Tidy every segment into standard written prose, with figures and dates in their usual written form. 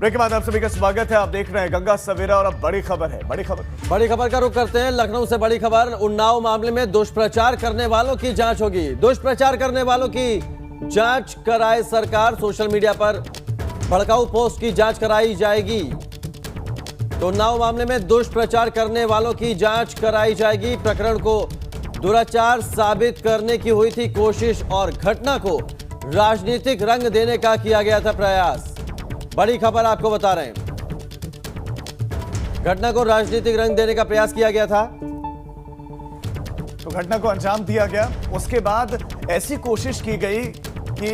Break के बाद आप सभी का स्वागत है। आप देख रहे हैं गंगा सवेरा और अब बड़ी खबर है। बड़ी खबर का रुख करते हैं। लखनऊ से बड़ी खबर। उन्नाव मामले में दुष्प्रचार करने वालों की जांच होगी। दुष्प्रचार करने वालों की जांच कराए सरकार। सोशल मीडिया पर भड़काऊ पोस्ट की जांच कराई जाएगी। तो उन्नाव मामले में दुष्प्रचार करने वालों की जांच कराई जाएगी। प्रकरण को दुराचार साबित करने की हुई थी कोशिश और घटना को राजनीतिक रंग देने का किया गया था प्रयास। बड़ी खबर आपको बता रहे हैं, घटना को राजनीतिक रंग देने का प्रयास किया गया था। तो घटना को अंजाम दिया गया, उसके बाद ऐसी कोशिश की गई कि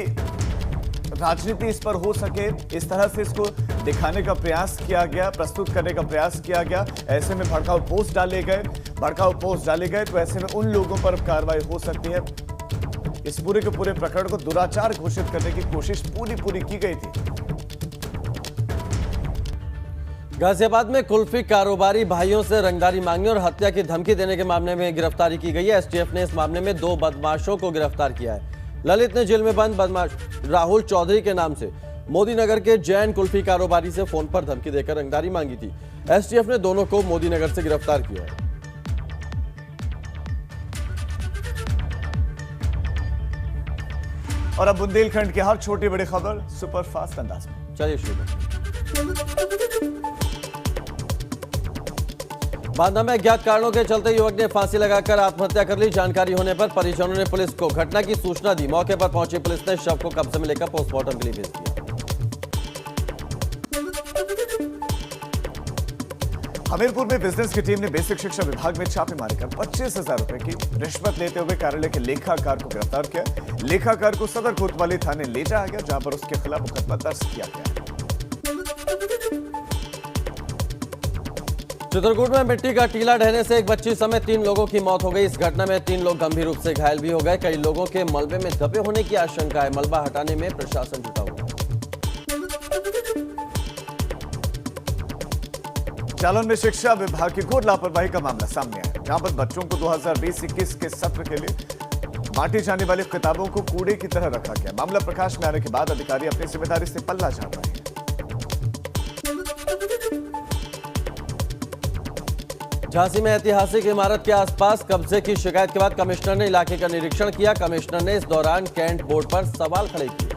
राजनीति इस पर हो सके, इस तरह से इसको दिखाने का प्रयास किया गया, प्रस्तुत करने का प्रयास किया गया। ऐसे में भड़काऊ पोस्ट डाले गए तो ऐसे में उन लोगों पर कार्रवाई हो सकती है। इस पूरे के पूरे प्रकरण को दुराचार घोषित करने की कोशिश पूरी की गई थी। गाजियाबाद में कुल्फी कारोबारी भाइयों से रंगदारी मांगने और हत्या की धमकी देने के मामले में गिरफ्तारी की गई है। एसटीएफ ने इस मामले में 2 बदमाशों को गिरफ्तार किया है। ललित ने जेल में बंद बदमाश राहुल चौधरी के नाम से मोदी नगर के जैन कुल्फी कारोबारी से फोन पर धमकी देकर रंगदारी मांगी थी। एसटीएफ ने दोनों को मोदी नगर से गिरफ्तार किया है। और अब बुंदेलखंड की हर छोटी बड़ी खबर सुपर फास्ट अंदाज में। चलिए शुरू करते। बांदा में अज्ञात कारणों के चलते युवक ने फांसी लगाकर आत्महत्या कर ली। जानकारी होने पर परिजनों ने पुलिस को घटना की सूचना दी। मौके पर पहुंची पुलिस ने शव को कब्जे में लेकर पोस्टमार्टम के लिए भेज दिया। हमीरपुर में बिजनेस की टीम ने बेसिक शिक्षा विभाग में छापेमारी कर 25,000 रुपए की रिश्वत लेते हुए कार्यालय के लेखाकार को गिरफ्तार किया। लेखाकार को सदर कोतवाली थाने ले जाया गया, जहां पर उसके खिलाफ मुकदमा दर्ज किया गया। चित्रकूट में मिट्टी का टीला ढहने से एक बच्ची समेत 3 लोगों की मौत हो गई। इस घटना में 3 लोग गंभीर रूप से घायल भी हो गए। कई लोगों के मलबे में दबे होने की आशंका है। मलबा हटाने में प्रशासन जुटा हुआ है। जालौन में शिक्षा विभाग की घोर लापरवाही का मामला सामने आया, जहां पर बच्चों को 2020-21 के सत्र के लिए बांटी जाने वाली किताबों को कूड़े की तरह रखा गया। मामला प्रकाश में आने के बाद अधिकारी अपनी जिम्मेदारी से पल्ला झाड़ रहे हैं। झांसी में ऐतिहासिक इमारत के आसपास कब्जे की शिकायत के बाद कमिश्नर ने इलाके का निरीक्षण किया। कमिश्नर ने इस दौरान कैंट बोर्ड पर सवाल खड़े किए।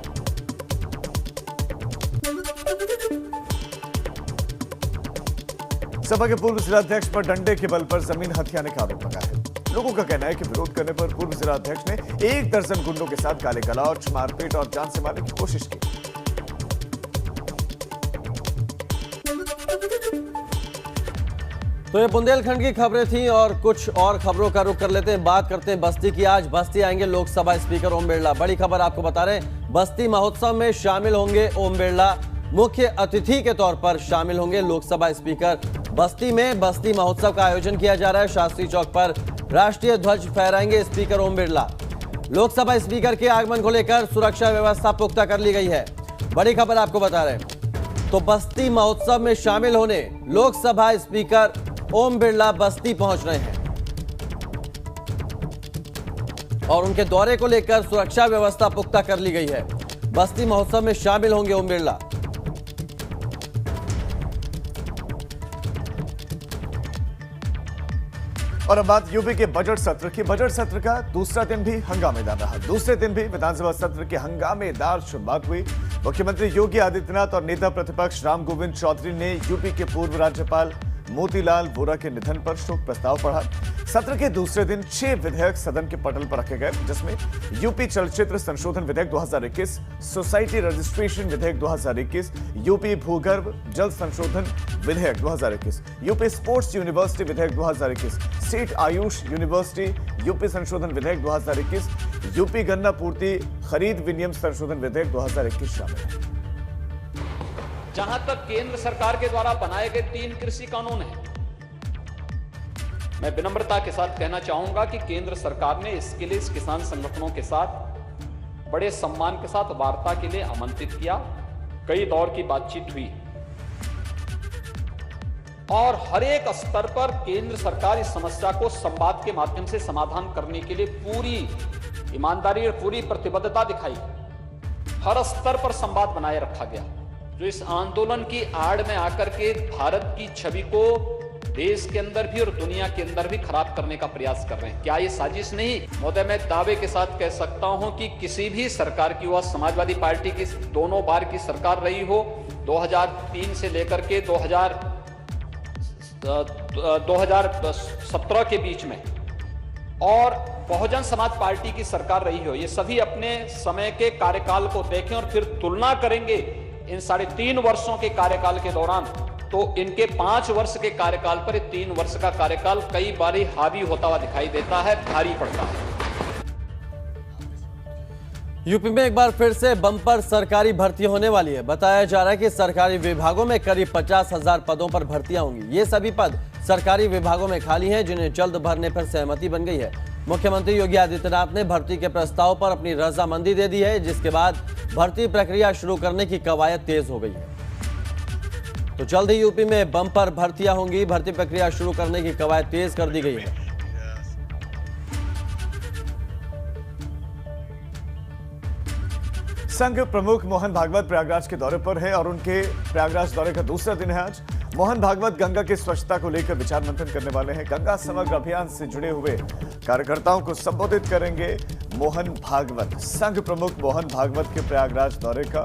सपा के पूर्व जिलाध्यक्ष पर डंडे के बल पर जमीन हथियाने का आरोप लगा है। लोगों का कहना है कि विरोध करने पर पूर्व जिलाध्यक्ष ने 1 दर्जन गुंडों के साथ गाली गलौज, मारपीट और जान से मारने की कोशिश की। तो ये बुंदेलखंड की खबरें थी और कुछ और खबरों का रुख कर लेते हैं। बात करते हैं बस्ती की। आज बस्ती आएंगे लोकसभा स्पीकर ओम बिरला। बड़ी खबर आपको बता रहे हैं, बस्ती महोत्सव में शामिल होंगे ओम बिरला। मुख्य अतिथि के तौर पर शामिल होंगे लोकसभा स्पीकर। बस्ती में बस्ती महोत्सव का आयोजन किया जा रहा है। शास्त्री चौक पर राष्ट्रीय ध्वज फहराएंगे स्पीकर ओम बिरला। लोकसभा स्पीकर के आगमन को लेकर सुरक्षा व्यवस्था पुख्ता कर ली गई है। बड़ी खबर आपको बता रहे हैं। तो बस्ती महोत्सव में शामिल होने लोकसभा स्पीकर ओम बिरला बस्ती पहुंच रहे हैं और उनके दौरे को लेकर सुरक्षा व्यवस्था पुख्ता कर ली गई है। बस्ती महोत्सव में शामिल होंगे ओम बिरला। और अब बात यूपी के बजट सत्र की। बजट सत्र का दूसरा दिन भी हंगामेदार रहा। दूसरे दिन भी विधानसभा सत्र की हंगामेदार शुरुआत हुई। मुख्यमंत्री योगी आदित्यनाथ और नेता प्रतिपक्ष राम गोविंद चौधरी ने यूपी के पूर्व राज्यपाल मोतीलाल वोरा के निधन पर शोक प्रस्ताव पढ़ा। सत्र के दूसरे दिन 6 विधेयक सदन के पटल पर रखे गए, जिसमें यूपी चलचित्र संशोधन विधेयक 2021, सोसाइटी रजिस्ट्रेशन विधेयक 2021, यूपी भूगर्भ जल संशोधन विधेयक 2021, यूपी स्पोर्ट्स यूनिवर्सिटी विधेयक 2021, स्टेट आयुष यूनिवर्सिटी यूपी संशोधन विधेयक 2021, यूपी गन्ना पूर्ति खरीद विनियम संशोधन विधेयक 2021 शामिल है। जहां तक केंद्र सरकार के द्वारा बनाए गए 3 कृषि कानून हैं, मैं विनम्रता के साथ कहना चाहूंगा कि केंद्र सरकार ने इसके लिए किसान संगठनों के साथ बड़े सम्मान के साथ वार्ता के लिए आमंत्रित किया। कई दौर की बातचीत हुई और हर एक स्तर पर केंद्र सरकार इस समस्या को संवाद के माध्यम से समाधान करने के लिए पूरी ईमानदारी और पूरी प्रतिबद्धता दिखाई। हर स्तर पर संवाद बनाए रखा गया। जो इस आंदोलन की आड़ में आकर के भारत की छवि को देश के अंदर भी और दुनिया के अंदर भी खराब करने का प्रयास कर रहे हैं। क्या ये साजिश नहीं? महोदय, मैं दावे के साथ कह सकता हूं कि किसी भी सरकार की, वह समाजवादी पार्टी की दोनों बार की सरकार रही हो, 2003 से लेकर के 2017 के बीच में, और बहुजन समाज पार्टी की सरकार रही हो, ये सभी अपने समय के कार्यकाल को देखें और फिर तुलना करेंगे इन 3.5 वर्षों के कार्यकाल के दौरान, तो इनके 5 वर्ष के कार्यकाल पर 3 वर्ष का कार्यकाल कई बार हावी होता हुआ दिखाई देता है, भारी पड़ता है। यूपी में एक बार फिर से बम्पर सरकारी भर्ती होने वाली है। बताया जा रहा है कि सरकारी विभागों में करीब 50,000 पदों पर भर्तियां होंगी। ये सभी पद सरकारी विभागों में खाली हैं, जिन्हें जल्द भरने पर सहमति बन गई है। मुख्यमंत्री योगी आदित्यनाथ ने भर्ती के प्रस्ताव पर अपनी रजामंदी दे दी है, जिसके बाद भर्ती प्रक्रिया शुरू करने की कवायद तेज हो गई है। तो जल्द ही यूपी में बम्पर भर्तियां होंगी। भर्ती प्रक्रिया शुरू करने की कवायद तेज कर दी गई है। संघ प्रमुख मोहन भागवत प्रयागराज के दौरे पर है और उनके प्रयागराज दौरे का दूसरा दिन है आज। मोहन भागवत गंगा की स्वच्छता को लेकर विचार मंथन करने वाले हैं। गंगा समग्र अभियान से जुड़े हुए कार्यकर्ताओं को संबोधित करेंगे मोहन भागवत। संघ प्रमुख मोहन भागवत के प्रयागराज दौरे का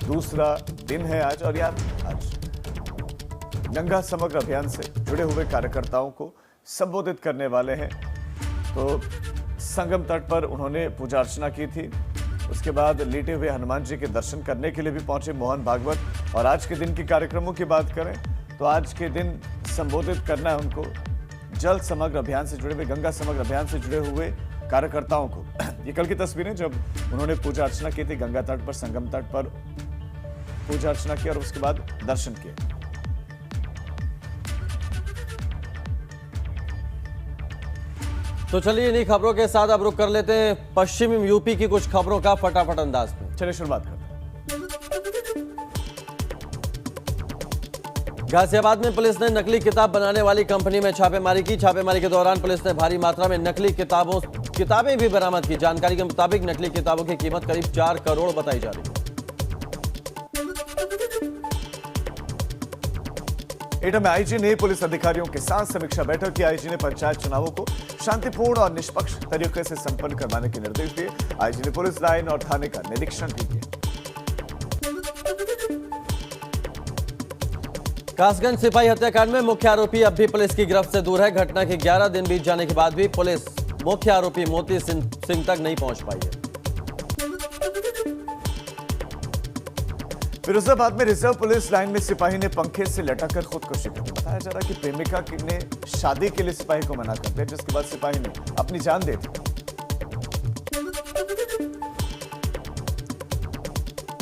दूसरा दिन है आज। और यार, आज गंगा समग्र अभियान से जुड़े हुए कार्यकर्ताओं को संबोधित करने वाले हैं। तो संगम तट पर उन्होंने पूजा अर्चना की थी। उसके बाद लेटे हुए हनुमान जी के दर्शन करने के लिए भी पहुंचे मोहन भागवत। और आज के दिन के कार्यक्रमों की बात करें तो आज के दिन संबोधित करना है उनको जल समग्र अभियान से जुड़े हुए, गंगा समग्र अभियान से जुड़े हुए कार्यकर्ताओं को। ये कल की तस्वीरें जब उन्होंने पूजा अर्चना की थी गंगा तट पर, संगम तट पर पूजा अर्चना की और उसके बाद दर्शन किए। तो चलिए इन्हीं खबरों के साथ अब रुक कर लेते हैं पश्चिमी यूपी की कुछ खबरों का फटाफट अंदाज में। चलिए शुरुआत करते हैं। गाजियाबाद में पुलिस ने नकली किताब बनाने वाली कंपनी में छापेमारी की। छापेमारी के दौरान पुलिस ने भारी मात्रा में नकली किताबें भी बरामद की। जानकारी के मुताबिक नकली किताबों की कीमत करीब 4 करोड़ बताई जा रही है। एटा में आईजी ने पुलिस अधिकारियों के साथ समीक्षा बैठक की। आईजी ने पंचायत चुनावों को शांतिपूर्ण और निष्पक्ष तरीके से संपन्न करवाने के निर्देश दिए। आईजी ने पुलिस लाइन और थाने का निरीक्षण भी किया। कासगंज सिपाही हत्याकांड में मुख्य आरोपी अब भी पुलिस की गिरफ्त से दूर है। घटना के 11 दिन बीत जाने के बाद भी पुलिस मुख्य आरोपी मोती सिंह तक नहीं पहुंच पाई है। फिरोजाबाद में रिजर्व पुलिस लाइन में सिपाही ने पंखे से लटककर खुदकुशी कर दी। बताया जा रहा है कि प्रेमिका ने शादी के लिए सिपाही को मना कर दिया, जिसके बाद सिपाही ने अपनी जान दे दी।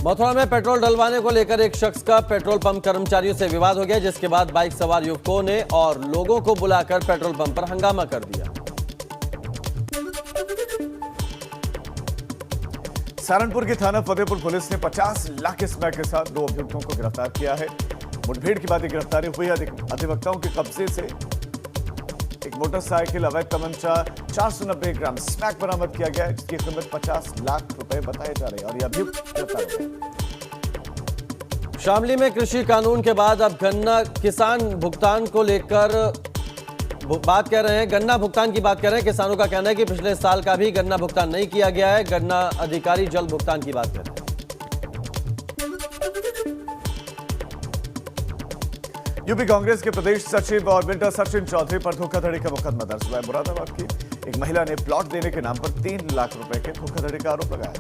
मथुरा में पेट्रोल डलवाने को लेकर एक शख्स का पेट्रोल पंप कर्मचारियों से विवाद हो गया, जिसके बाद बाइक सवार युवकों ने और लोगों को बुलाकर पेट्रोल पंप पर हंगामा कर दिया। सहारनपुर की थाना फतेहपुर पुलिस ने 50 लाख स्मैक के साथ 2 अभियुक्तों को गिरफ्तार किया है। मुठभेड़ के बाद गिरफ्तारी हुई। अधिवक्ताओं के कब्जे से एक मोटरसाइकिल, अवैध तमंचा, 490 ग्राम स्मैक बरामद किया गया है, जिसकी कीमत 50 लाख रुपए बताए जा रहे हैं। और ये अभियुक्त गिरफ्तार हो गए। शामली में कृषि कानून के बाद अब गन्ना किसान भुगतान को लेकर बात कर रहे हैं। गन्ना भुगतान की बात कर रहे हैं। किसानों का कहना है कि पिछले साल का भी गन्ना भुगतान नहीं किया गया है। गन्ना अधिकारी जल्द भुगतान की बात कर रहे हैं। यूपी कांग्रेस के प्रदेश सचिव और बिल्डर सचिन चौधरी पर धोखाधड़ी का मुकदमा दर्ज हुआ है। मुरादाबाद की एक महिला ने प्लॉट देने के नाम पर 3 लाख रुपए के धोखाधड़ी का आरोप लगाया।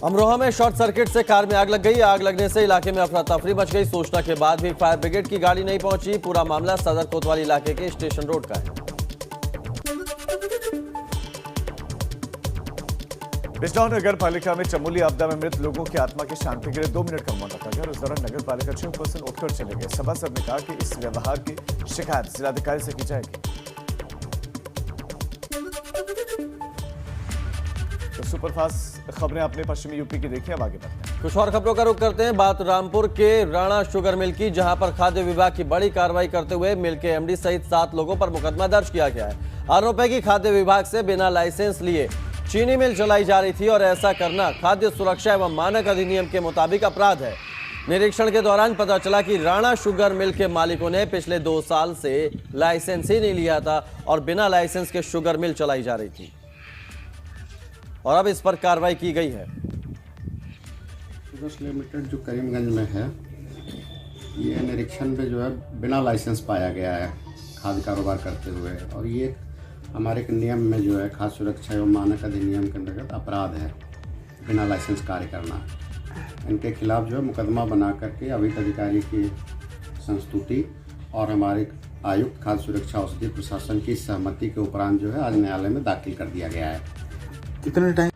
अमरोहा में शॉर्ट सर्किट से कार में आग लग गई। आग लगने से इलाके में अफरा तफरी मच गई। सूचना के बाद भी फायर ब्रिगेड की गाड़ी नहीं पहुंची। पूरा मामला सदर कोतवाली इलाके के स्टेशन रोड का है। बिजनौर नगर पालिका में चमोली आपदा में मृत लोगों की आत्मा की शांति के लिए 2 मिनट का मौन रखा गया। उस दौरान नगर पालिका चेयरपर्सन उठकर चले गए। सभासद ने कहा कि इस व्यवहार की शिकायत जिलाधिकारी से की जाएगी। तो सुपरफास्ट खबरें आपने पश्चिमी यूपी की देखी। अब आगे बढ़ते हैं। कुछ और खबरों का रुख करते हैं। बात रामपुर के राणा शुगर मिल की, जहां पर खाद्य विभाग की बड़ी कार्रवाई करते हुए मिल के एमडी सहित 7 लोगों पर मुकदमा दर्ज किया गया है। आरोप है कि खाद्य विभाग से बिना लाइसेंस लिए चीनी मिल चलाई जा रही थी और ऐसा करना खाद्य सुरक्षा एवं मानक अधिनियम के मुताबिक अपराध है। निरीक्षण के दौरान पता चला कि राणा शुगर मिल के मालिकों ने पिछले 2 साल से लाइसेंस ही नहीं लिया था और बिना लाइसेंस के शुगर मिल चलाई जा रही थी और अब इस पर कार्रवाई की गई है। लिमिटेड जो करीमगंज में है, ये निरीक्षण में जो है बिना लाइसेंस पाया गया है खाद्य कारोबार करते हुए, और ये हमारे नियम में जो है खाद्य सुरक्षा एवं मानक अधिनियम के अंतर्गत अपराध है बिना लाइसेंस कार्य करना। इनके खिलाफ जो है मुकदमा बना करके अविध अधिकारी की संस्तुति और हमारे आयुक्त खाद्य सुरक्षा औषधि प्रशासन की सहमति के उपरांत जो है आज न्यायालय में दाखिल कर दिया गया है। कितने टाइम?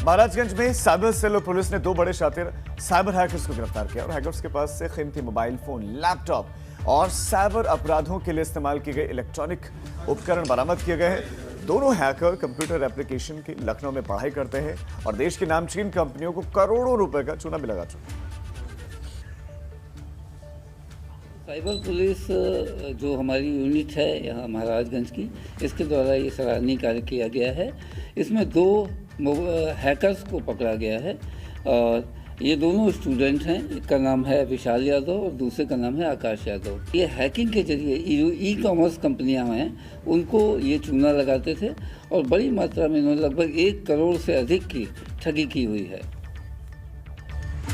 महाराजगंज में साइबर सेल और पुलिस ने 2 बड़े शातिर साइबर हैकर्स को गिरफ्तार किया और हैकर्स के पास से कीमती मोबाइल फोन, लैपटॉप और साइबर अपराधों के लिए इस्तेमाल किए गए इलेक्ट्रॉनिक उपकरण बरामद किए गए हैं। दोनों हैकर कंप्यूटर एप्लीकेशन की लखनऊ में पढ़ाई करते हैं और देश की नामचीन कंपनियों को करोड़ों रुपए का चूना भी लगा चुके हैं। साइबर पुलिस जो हमारी यूनिट है यहाँ महाराजगंज की, इसके द्वारा ये सराहनीय कार्य किया गया है। इसमें 2 हैकर्स को पकड़ा गया है और ये दोनों स्टूडेंट हैं। एक का नाम है विशाल यादव और दूसरे का नाम है आकाश यादव। ये हैकिंग के जरिए ई कॉमर्स कंपनियां हैं उनको ये चूना लगाते थे और बड़ी मात्रा में इन्होंने लगभग 1 करोड़ से अधिक की ठगी की हुई है।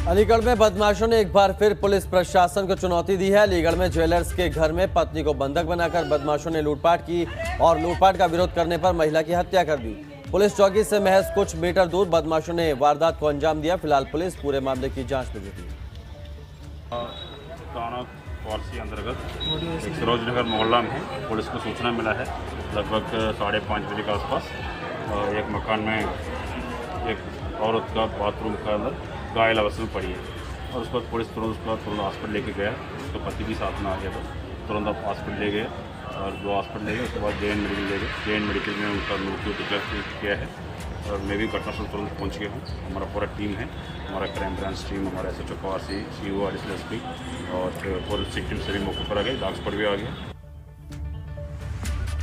अलीगढ़ में बदमाशों ने एक बार फिर पुलिस प्रशासन को चुनौती दी है। अलीगढ़ में ज्वेलर्स के घर में पत्नी को बंधक बनाकर बदमाशों ने लूटपाट की और लूटपाट का विरोध करने पर महिला की हत्या कर दी। पुलिस चौकी से महज कुछ मीटर दूर बदमाशों ने वारदात को अंजाम दिया। फिलहाल पुलिस पूरे मामले की जांच में जुटी है। थाना वारसी अंतर्गत एक सरोजनगर मोहल्ला में पुलिस को सूचना मिला है लगभग 5:30 बजे के आसपास एक मकान में एक औरत का बाथरूम के अंदर घायल अवस्था में पड़ी है और उसके बाद पुलिस तुरंत हॉस्पिटल लेके गया। उसके पति भी साथ में आ गया था, तुरंत आप हॉस्पिटल ले गए और जो हॉस्पिटल ले गए उसके बाद JN मेडिकल ले गए। JN मेडिकल में उनका मृत्यु डिक्लेयर किया है और मैं भी घटनास्थल तुरंत पहुंच गया हूँ। हमारा पूरा टीम है, हमारा क्राइम ब्रांच टीम, हमारा SHO Kawasi, CO additional SP और फोरेंसिक टीम सभी मौके पर आ गए। डॉग स्पॉट भी आ गया।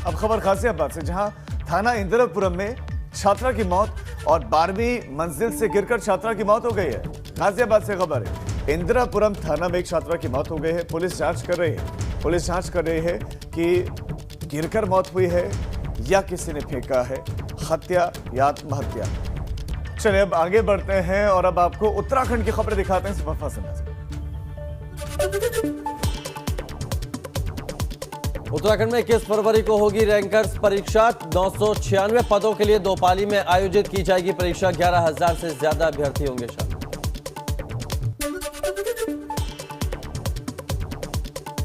अब खबर गाजियाबाद से, जहां थाना इंदिरापुरम में छात्रा की मौत और 12वीं मंजिल से गिरकर छात्रा की मौत हो गई है। गाजियाबाद से खबर है, इंदिरापुरम थाना में एक छात्रा की मौत हो गई है। पुलिस जांच कर रही है कि गिरकर मौत हुई है या किसी ने फेंका है, हत्या या आत्महत्या। चलिए अब आगे बढ़ते हैं और अब आपको उत्तराखंड की खबरें दिखाते हैं। वफा से उत्तराखंड में 21 फरवरी को होगी रैंकर्स परीक्षा। 996 पदों के लिए 2 पाली में आयोजित की जाएगी परीक्षा। 11,000 से ज्यादा अभ्यर्थी होंगे शामिल।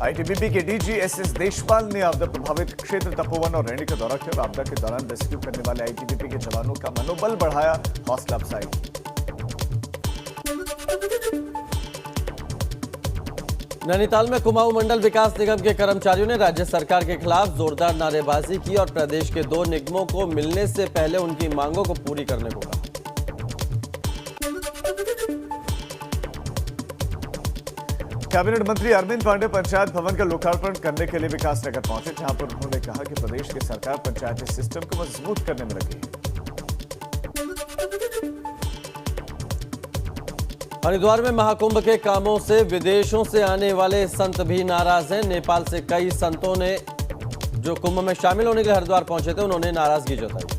ITBP के DG SS देशपाल ने आपदा प्रभावित क्षेत्र तपोवन और रैणी का दौरा किया और आपदा के दौरान रेस्क्यू करने वाले ITBP के जवानों का मनोबल बढ़ाया, हौसला अफजाई। नैनीताल में कुमाऊं मंडल विकास निगम के कर्मचारियों ने राज्य सरकार के खिलाफ जोरदार नारेबाजी की और प्रदेश के 2 निगमों को मिलने से पहले उनकी मांगों को पूरी करने को कहा। कैबिनेट मंत्री अरविंद पांडे पंचायत भवन का लोकार्पण करने के लिए विकास नगर पहुंचे, जहां पर उन्होंने कहा कि प्रदेश की सरकार पंचायती सिस्टम को मजबूत करने में लगी है। हरिद्वार में महाकुंभ के कामों से विदेशों से आने वाले संत भी नाराज हैं। नेपाल से कई संतों ने जो कुंभ में शामिल होने के लिए हरिद्वार पहुंचे थे, उन्होंने नाराजगी जताई।